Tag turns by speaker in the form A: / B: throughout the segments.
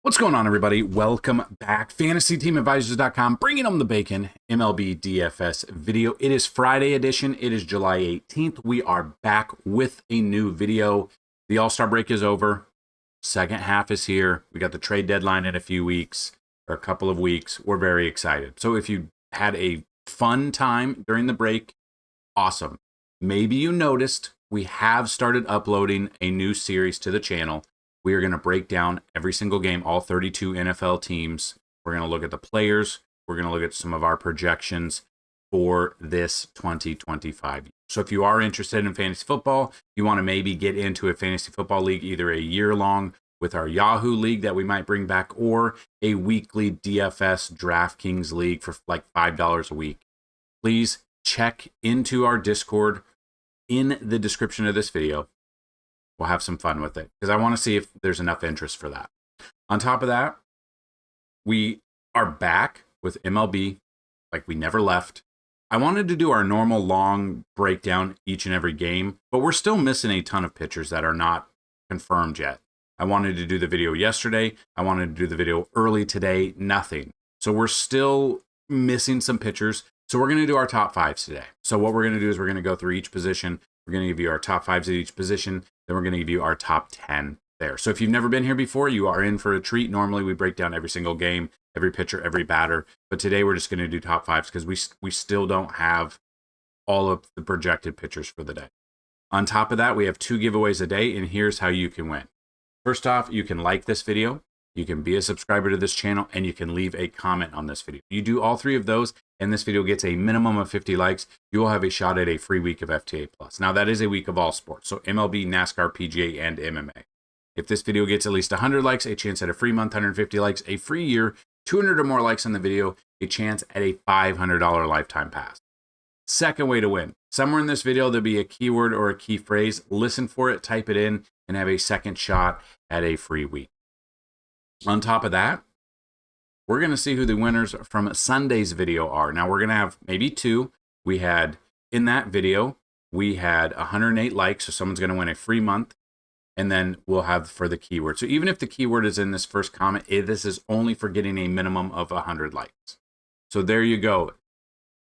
A: What's going on, everybody? Welcome back. FantasyTeamAdvisors.com, bringing them the bacon, MLB DFS video. It is Friday edition. It is July 18th. We are back with a new video. The All-Star break is over. Second half is here. We got the trade deadline in a few weeks, or a couple of weeks. We're very excited. So if you had a fun time during the break, awesome. Maybe you noticed we have started uploading a new series to the channel. We are going to break down every single game, all 32 NFL teams. We're going to look at the players. We're going to look at some of our projections for this 2025. So if you are interested in fantasy football, you want to maybe get into a fantasy football league, either a year-long with our Yahoo league that we might bring back, or a weekly DFS DraftKings league for like $5 a week, please check into our Discord in the description of this video. We'll have some fun with it because I want to see if there's enough interest for that. On top of that, we are back with MLB like we never left. I wanted to do our normal long breakdown each and every game, but we're still missing a ton of pitchers that are not confirmed yet. I wanted to do the video yesterday. I wanted to do the video early today. Nothing. So we're still missing some pitchers. So we're going to do our top fives today. So what we're going to do is we're going to go through each position. We're going to give you our top fives at each position. Then we're going to give you our top 10 there. So if you've never been here before, you are in for a treat. Normally we break down every single game, every pitcher, every batter. But today we're just going to do top fives because we still don't have all of the projected pitchers for the day. On top of that, we have 2 giveaways a day, and here's how you can win. First off, you can like this video, you can be a subscriber to this channel, and you can leave a comment on this video. You do all 3 of those, and this video gets a minimum of 50 likes, you will have a shot at a free week of FTA+. Now, that is a week of all sports, so MLB, NASCAR, PGA, and MMA. If this video gets at least 100 likes, a chance at a free month, 150 likes, a free year, 200 or more likes on the video, a chance at a $500 lifetime pass. Second way to win. Somewhere in this video, there'll be a keyword or a key phrase. Listen for it, type it in, and have a second shot at a free week. On top of that, we're going to see who the winners from Sunday's video are. Now, we're going to have maybe 2. We had, in that video, we had 108 likes, so someone's going to win a free month. And then we'll have for the keyword. So even if the keyword is in this first comment, this is only for getting a minimum of 100 likes. So there you go.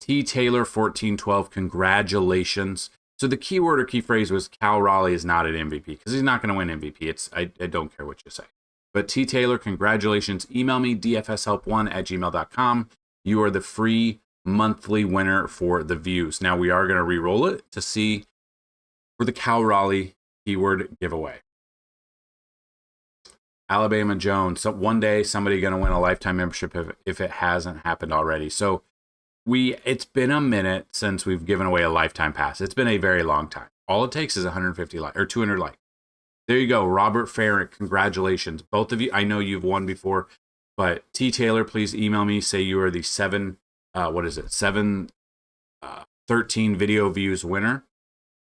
A: T. Taylor 1412, congratulations. So the keyword or key phrase was Cal Raleigh is not an MVP because he's not going to win MVP. I don't care what you say. But T. Taylor, congratulations. Email me, dfshelp1@gmail.com. You are the free monthly winner for the views. Now, we are going to re-roll it to see for the Cal Raleigh keyword giveaway. Alabama Jones. So one day, somebody going to win a lifetime membership if it hasn't happened already. So it's been a minute since we've given away a lifetime pass. It's been a very long time. All it takes is 150 likes or 200 likes. There you go. Robert Farrick, congratulations. Both of you, I know you've won before, but T. Taylor, please email me. Say you are the 713 video views winner.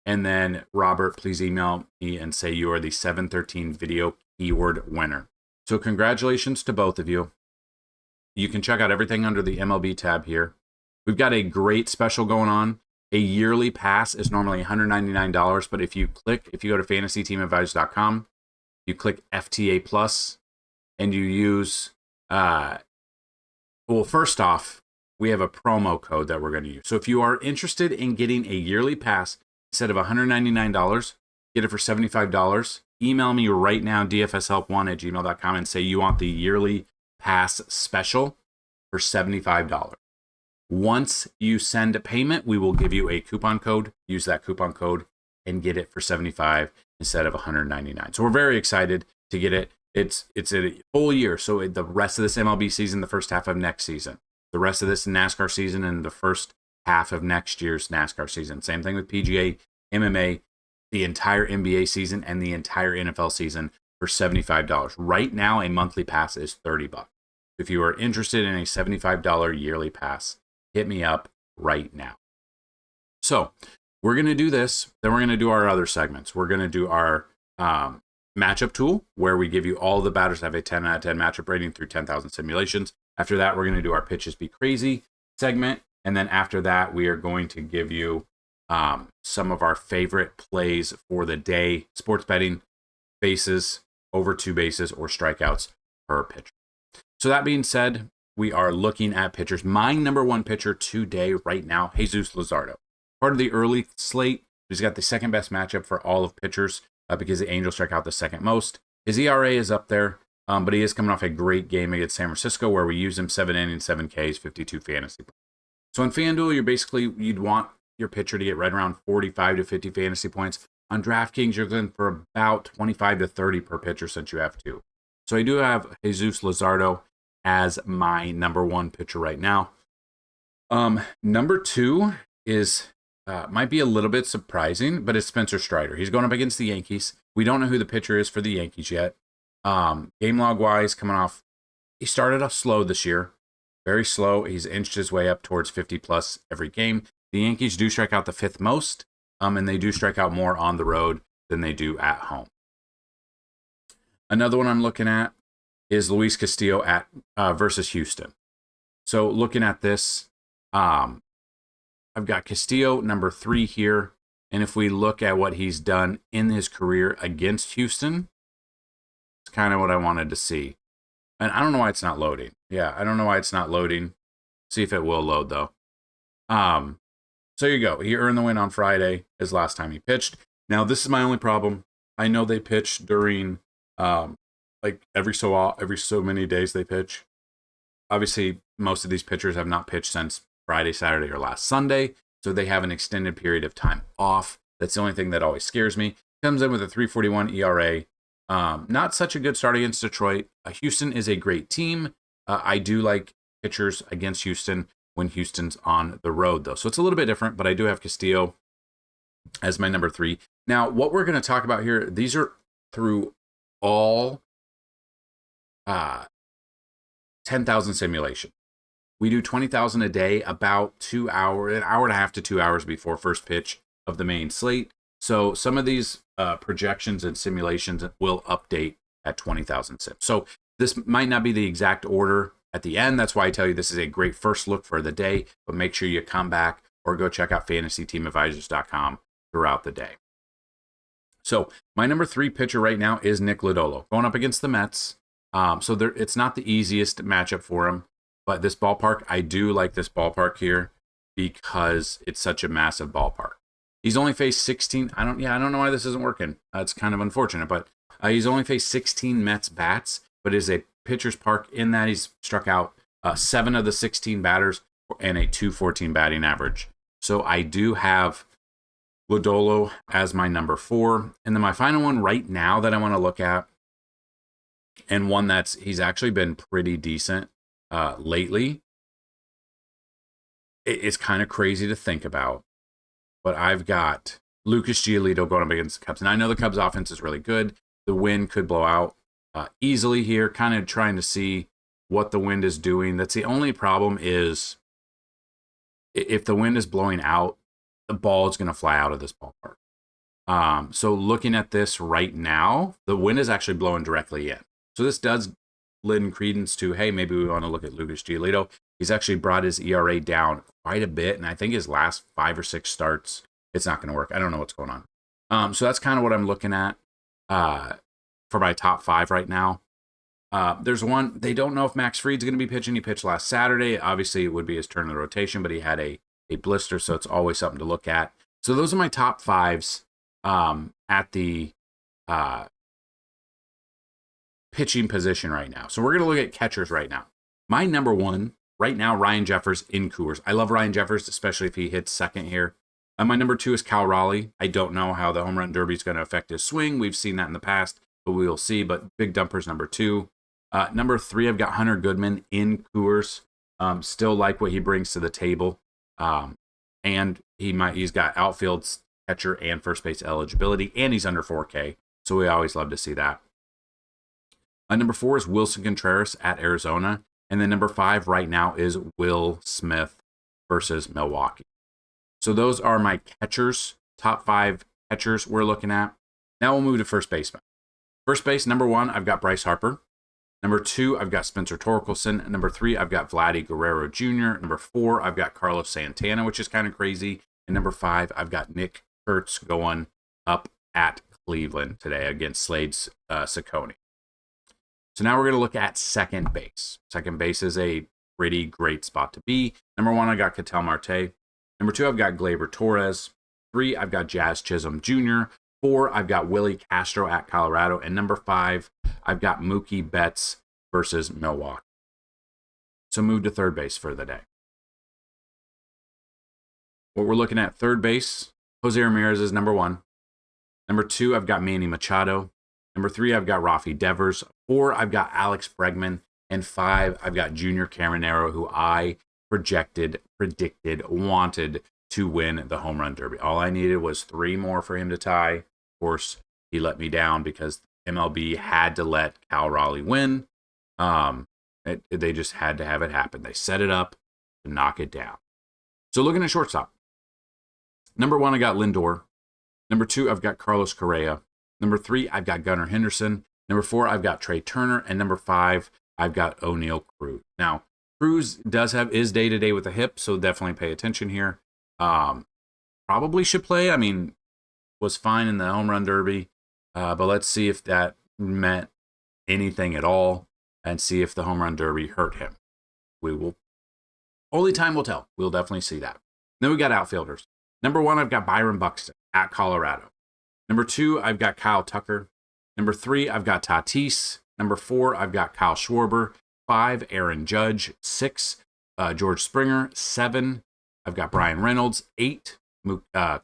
A: And then Robert, please email me and say you are the 713 video keyword winner. So congratulations to both of you. You can check out everything under the MLB tab here. We've got a great special going on. A yearly pass is normally $199, but if you go to FantasyTeamAdvisors.com, you click FTA Plus, and you use, first off, we have a promo code that we're going to use. So if you are interested in getting a yearly pass, instead of $199, get it for $75. Email me right now, dfshelp1@gmail.com, and say you want the yearly pass special for $75. Once you send a payment, we will give you a coupon code. Use that coupon code and get it for $75 instead of $199. So we're very excited to get it. It's a full year. So the rest of this MLB season, the first half of next season, the rest of this NASCAR season, and the first half of next year's NASCAR season. Same thing with PGA, MMA, the entire NBA season, and the entire NFL season for $75. Right now, a monthly pass is $30. If you are interested in a $75 yearly pass, hit me up right now. So we're going to do this. Then we're going to do our other segments. We're going to do our matchup tool, where we give you all the batters that have a 10 out of 10 matchup rating through 10,000 simulations. After that, we're going to do our Pitches Be Crazy segment. And then after that, we are going to give you some of our favorite plays for the day, sports betting, bases, over 2 bases, or strikeouts per pitcher. So that being said, we are looking at pitchers. My number one pitcher today, right now, Jesus Luzardo. Part of the early slate, he's got the second best matchup for all of pitchers because the Angels strike out the second most. His ERA is up there, but he is coming off a great game against San Francisco where we used him 7 innings, 7 Ks, 52 fantasy points. So in FanDuel, you'd want your pitcher to get right around 45 to 50 fantasy points. On DraftKings, you're looking for about 25 to 30 per pitcher since you have two. So I do have Jesus Luzardo as my number one pitcher right now. Number two is might be a little bit surprising, but it's Spencer Strider. He's going up against the Yankees. We don't know who the pitcher is for the Yankees yet. Game log wise, coming off, he started off slow this year, very slow. He's inched his way up towards 50 plus every game. The Yankees do strike out the fifth most, and they do strike out more on the road than they do at home. Another one I'm looking at is Luis Castillo at versus Houston. So looking at this, I've got Castillo number 3 here. And if we look at what he's done in his career against Houston, it's kind of what I wanted to see. And I don't know why it's not loading. Yeah, I don't know why it's not loading. See if it will load, though. So you go. He earned the win on Friday, his last time he pitched. Now, this is my only problem. I know they pitch during, like every so many days they pitch. Obviously, most of these pitchers have not pitched since Friday, Saturday, or last Sunday. So they have an extended period of time off. That's the only thing that always scares me. Comes in with a 3.41 ERA. Not such a good start against Detroit. Houston is a great team. I do like pitchers against Houston when Houston's on the road, though. So it's a little bit different, but I do have Castillo as my number 3. Now, what we're going to talk about here, these are through all 10,000 simulation. We do 20,000 a day, about an hour and a half to 2 hours before first pitch of the main slate. So some of these projections and simulations will update at 20,000 sims. So this might not be the exact order at the end. That's why I tell you this is a great first look for the day, but make sure you come back or go check out FantasyTeamAdvisors.com throughout the day. So my number 3 pitcher right now is Nick Lodolo, going up against the Mets. It's not the easiest matchup for him, but this ballpark, I do like this ballpark here because it's such a massive ballpark. He's only faced 16. I don't know why this isn't working. It's kind of unfortunate, but he's only faced 16 Mets bats, but is a pitcher's park in that he's struck out 7 of the 16 batters and a 214 batting average. So I do have Lodolo as my number 4. And then my final one right now that I want to look at, and one he's actually been pretty decent lately. It's kind of crazy to think about, but I've got Lucas Giolito going up against the Cubs. And I know the Cubs offense is really good. The wind could blow out easily here, kind of trying to see what the wind is doing. That's the only problem is if the wind is blowing out, the ball is going to fly out of this ballpark. So looking at this right now, the wind is actually blowing directly in. So this does lend credence to, hey, maybe we want to look at Lucas Giolito. He's actually brought his ERA down quite a bit, and I think his last 5 or 6 starts, it's not going to work. I don't know what's going on. So that's kind of what I'm looking at for my top 5 right now. There's one, they don't know if Max Fried's going to be pitching. He pitched last Saturday. Obviously, it would be his turn of the rotation, but he had a blister, so it's always something to look at. So those are my top 5s at the pitching position right now. So we're going to look at catchers right now. My number 1 right now, Ryan Jeffers in Coors. I love Ryan Jeffers, especially if he hits second here. My number 2 is Cal Raleigh. I don't know how the home run derby is going to affect his swing. We've seen that in the past, but we will see. But Big Dumper's number 2. Number 3, I've got Hunter Goodman in Coors. Still like what he brings to the table. And he's got outfield, catcher, and first base eligibility, and he's under 4K. So we always love to see that. Number 4 is Wilson Contreras at Arizona. And then number 5 right now is Will Smith versus Milwaukee. So those are my catchers, top 5 catchers we're looking at. Now we'll move to first baseman. First base, number 1, I've got Bryce Harper. Number 2, I've got Spencer Torkelson. Number 3, I've got Vladdy Guerrero Jr. Number 4, I've got Carlos Santana, which is kind of crazy. And number 5, I've got Nick Kurtz going up at Cleveland today against Slade's Ciccone. So now we're going to look at second base. Second base is a pretty great spot to be. Number 1, I got Ketel Marte. Number 2, I've got Gleyber Torres. 3, I've got Jazz Chisholm Jr. 4, I've got Willie Castro at Colorado. And number 5, I've got Mookie Betts versus Milwaukee. So move to third base for the day. What we're looking at third base, Jose Ramirez is number 1. Number 2, I've got Manny Machado. Number 3, I've got Rafi Devers. 4, I've got Alex Bregman. And 5, I've got Junior Caminero, who I predicted, wanted to win the home run derby. All I needed was 3 more for him to tie. Of course, he let me down because MLB had to let Cal Raleigh win. They just had to have it happen. They set it up to knock it down. So looking at shortstop. Number 1, I got Lindor. Number 2, I've got Carlos Correa. Number 3, I've got Gunnar Henderson. Number 4, I've got Trey Turner. And number 5, I've got O'Neal Cruz. Now, Cruz is day-to-day with a hip, so definitely pay attention here. Probably should play. I mean, was fine in the home run derby. But let's see if that meant anything at all and see if the home run derby hurt him. Only time will tell. We'll definitely see that. Then we got outfielders. Number 1, I've got Byron Buxton at Colorado. Number 2, I've got Kyle Tucker. Number 3, I've got Tatis. Number 4, I've got Kyle Schwarber. 5, Aaron Judge. 6, George Springer. 7, I've got Brian Reynolds. 8,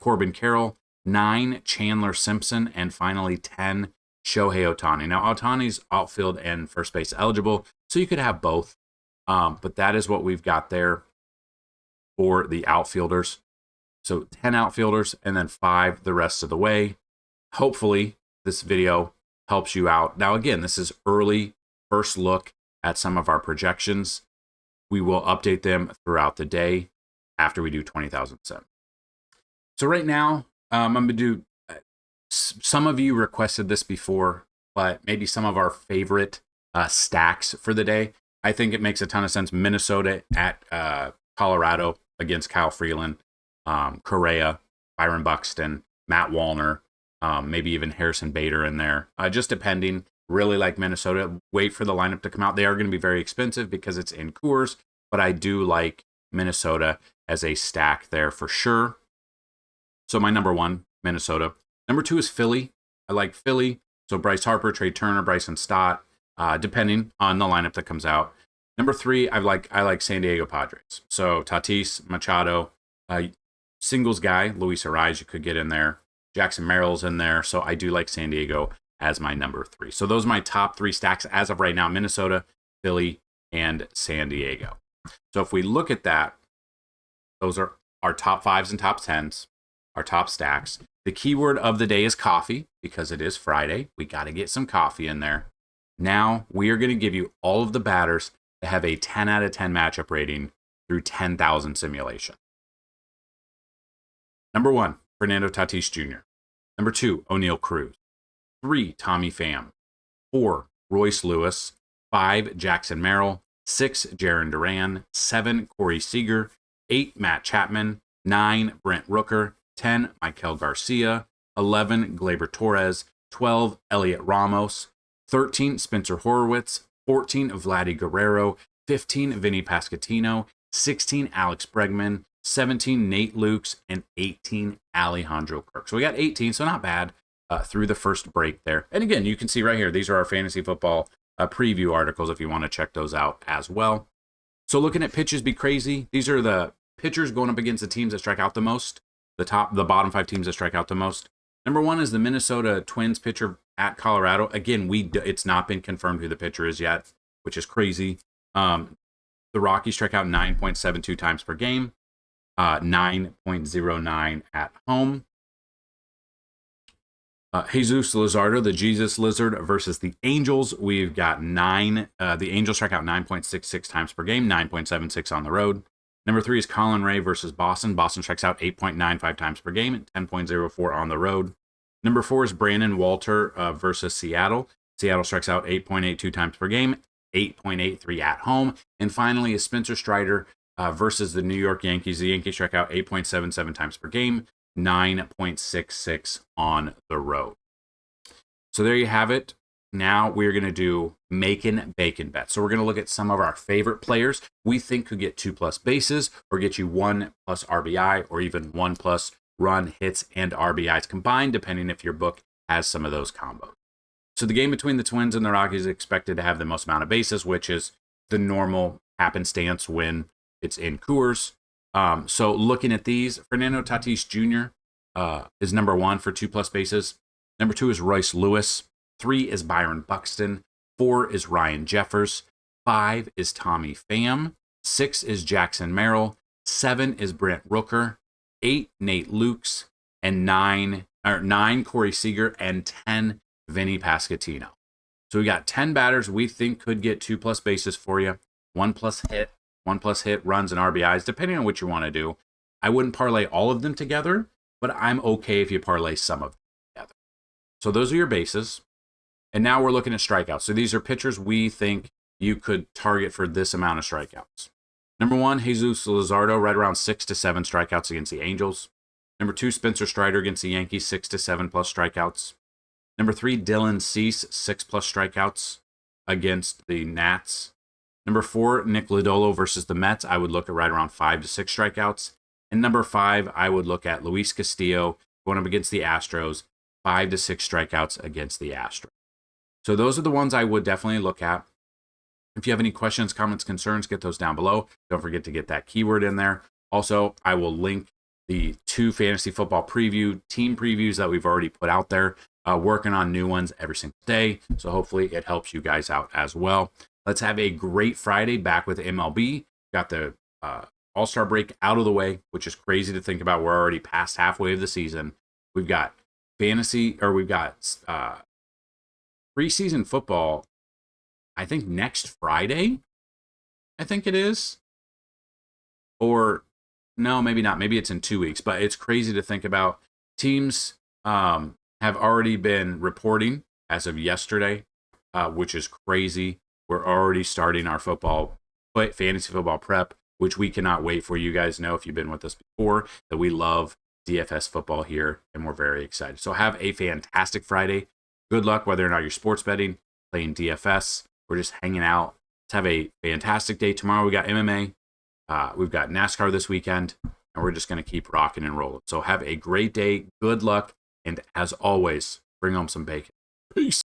A: Corbin Carroll. 9, Chandler Simpson. And finally, 10, Shohei Ohtani. Now, Ohtani's outfield and first base eligible, so you could have both. But that is what we've got there for the outfielders. So 10 outfielders and then 5 the rest of the way. Hopefully, this video helps you out. Now, again, this is early first look at some of our projections. We will update them throughout the day after we do 20,000 cents. So right now, I'm going to do, some of you requested this before, but maybe some of our favorite stacks for the day. I think it makes a ton of sense. Minnesota at Colorado against Kyle Freeland, Correa, Byron Buxton, Matt Wallner, maybe even Harrison Bader in there. Just depending. Really like Minnesota. Wait for the lineup to come out. They are going to be very expensive because it's in Coors, but I do like Minnesota as a stack there for sure. So my number 1, Minnesota. Number 2 is Philly. I like Philly. So Bryce Harper, Trey Turner, Bryson Stott, depending on the lineup that comes out. Number 3, I like San Diego Padres. So Tatis, Machado, singles guy, Luis Ariz, you could get in there. Jackson Merrill's in there. So I do like San Diego as my number 3. So those are my top 3 stacks as of right now: Minnesota, Philly, and San Diego. So if we look at that, those are our top 5s and top 10s, our top stacks. The keyword of the day is coffee because it is Friday. We got to get some coffee in there. Now we are going to give you all of the batters that have a 10 out of 10 matchup rating through 10,000 simulation. Number 1, Fernando Tatis Jr. Number 2, O'Neal Cruz. 3, Tommy Pham. 4, Royce Lewis. 5, Jackson Merrill. 6, Jarren Duran. 7, Corey Seager. 8, Matt Chapman. 9, Brent Rooker. 10, Michael Garcia. 11, Gleyber Torres. 12, Elliot Ramos. 13, Spencer Horwitz. 14, Vladdy Guerrero. 15, Vinny Pasquantino. 16, Alex Bregman. 17, Nate Lukes. And 18, Alejandro Kirk. So we got 18, so not bad through the first break there. And again, you can see right here, these are our fantasy football preview articles if you want to check those out as well. So looking at pitches be crazy. These are the pitchers going up against the teams that strike out the most. The bottom 5 teams that strike out the most. Number 1 is the Minnesota Twins pitcher at Colorado. Again, it's not been confirmed who the pitcher is yet, which is crazy. The Rockies strike out 9.72 times per game, 9.09 at home. Jesus Luzardo, the Jesus Lizard, versus the Angels. We've got the Angels strike out 9.66 times per game, 9.76 on the road. Number 3 is Colin Ray versus Boston. Boston strikes out 8.95 times per game, 10.04 on the road. Number 4 is Brandon Walter versus Seattle. Seattle strikes out 8.82 times per game, 8.83 at home. And finally is Spencer Strider versus the New York Yankees. The Yankees strike out 8.77 times per game, 9.66 on the road. So there you have it. now we're going to do making bacon bets. So we're going to look at some of our favorite players we think could get 2+ bases or get you 1+ RBI or even 1+ run, hits, and RBIs combined, depending if your book has some of those combos. So the game between the Twins and the Rockies is expected to have the most amount of bases, which is the normal happenstance when it's in Coors. So looking at these, Fernando Tatis Jr. Is number 1 for 2+ bases. Number 2 is Royce Lewis. 3 is Byron Buxton. 4 is Ryan Jeffers. 5 is Tommy Pham. 6 is Jackson Merrill. 7 is Brent Rooker. 8, Nate Lukes. And 9, Corey Seager. And 10, Vinny Pasquantino. So we got 10 batters we think could get 2+ bases for you. 1+ hit, 1+ hit, runs, and RBIs, depending on what you want to do. I wouldn't parlay all of them together, but I'm okay if you parlay some of them together. So those are your bases. And now we're looking at strikeouts. So these are pitchers we think you could target for this amount of strikeouts. Number 1, Jesus Luzardo, right around 6 to 7 strikeouts against the Angels. Number 2, Spencer Strider against the Yankees, 6 to 7+ strikeouts. Number 3, Dylan Cease, 6+ strikeouts against the Nats. Number 4, Nick Lodolo versus the Mets. I would look at right around 5 to 6 strikeouts. And number 5, I would look at Luis Castillo going up against the Astros, 5 to 6 strikeouts against the Astros. So those are the ones I would definitely look at. If you have any questions, comments, concerns, get those down below. Don't forget to get that keyword in there. Also, I will link the 2 fantasy football team previews that we've already put out there. Working on new ones every single day. So hopefully it helps you guys out as well. Let's have a great Friday back with MLB. Got the All-Star break out of the way, which is crazy to think about. We're already past halfway of the season. We've got preseason football, I think next Friday, I think it is. Or no, maybe not. Maybe it's in 2 weeks, but it's crazy to think about. Teams have already been reporting as of yesterday, which is crazy. We're already starting our fantasy football prep, which we cannot wait for. You guys know, if you've been with us before, that we love DFS football here, and we're very excited. So have a fantastic Friday. Good luck, whether or not you're sports betting, playing DFS, or just hanging out. Let's have a fantastic day. Tomorrow we got MMA. We've got NASCAR this weekend, and we're just going to keep rocking and rolling. So have a great day. Good luck. And as always, bring home some bacon. Peace.